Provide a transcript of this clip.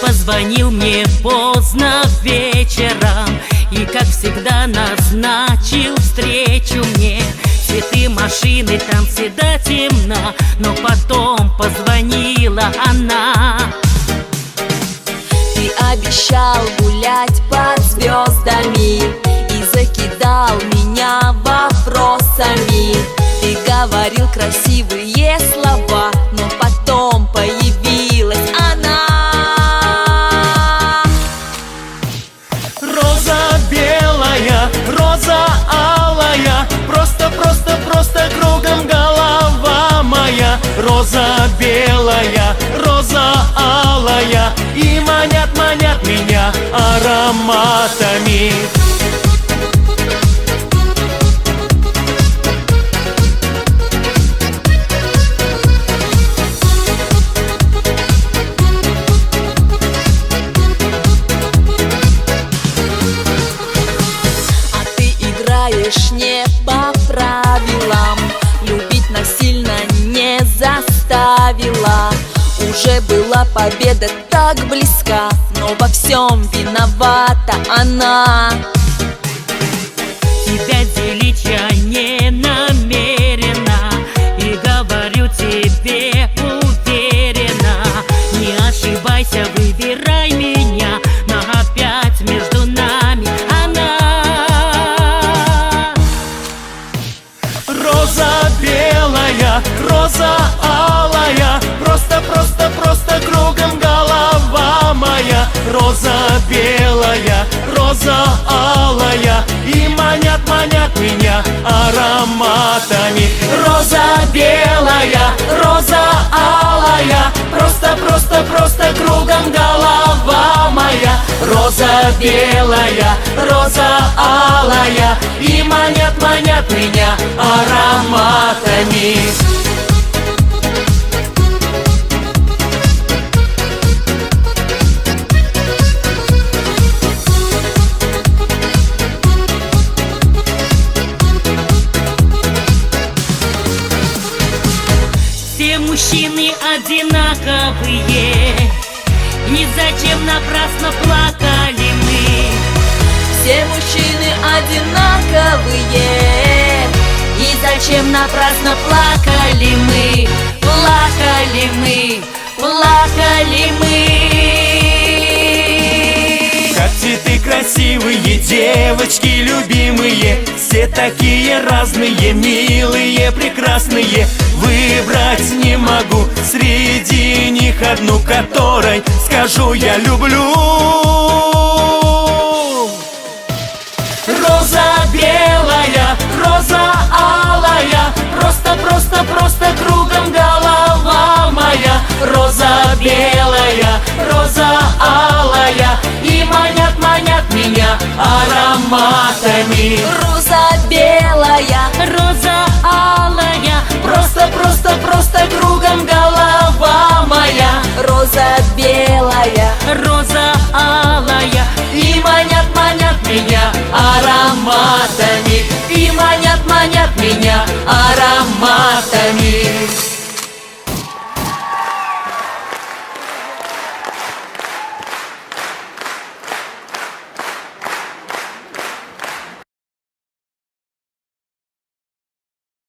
позвонил мне поздно вечером и, как всегда, назначил встречу мне. Цветы, машины, там всегда темно, но потом позвонила она. Ты обещал гулять под звездами и закидал меня вопросами. Ты говорил красивые слова, но потом появилась она. Роза белая, роза алая, просто кругом голова моя. Роза белая, роза алая, и манят меня ароматами. Не по правилам, любить насильно не заставила. Уже была победа так близка, но во всем виновата она. Тебя делить я не намерена, и говорю тебе уверенно: не ошибайся, выбирай меня, но опять между нами она. Роза белая, роза алая, просто кругом голова моя. Роза белая, роза алая, и манят меня ароматами. Роза белая, роза алая, просто кругом голова моя. Роза белая, роза алая, и манят меня ароматами. Все мужчины одинаковые, и зачем напрасно плакали мы? Все мужчины одинаковые, и зачем напрасно плакали мы? Плакали мы, плакали мы. Как цветы красивые, девочки любимые, все такие разные, милые, прекрасные. Выбрать не могу среди них одну, которой скажу я люблю. Роза белая, роза алая, просто кругом голова моя. Роза белая, роза алая, и манят меня ароматами. роза белая, Роза алая, Просто кругом голова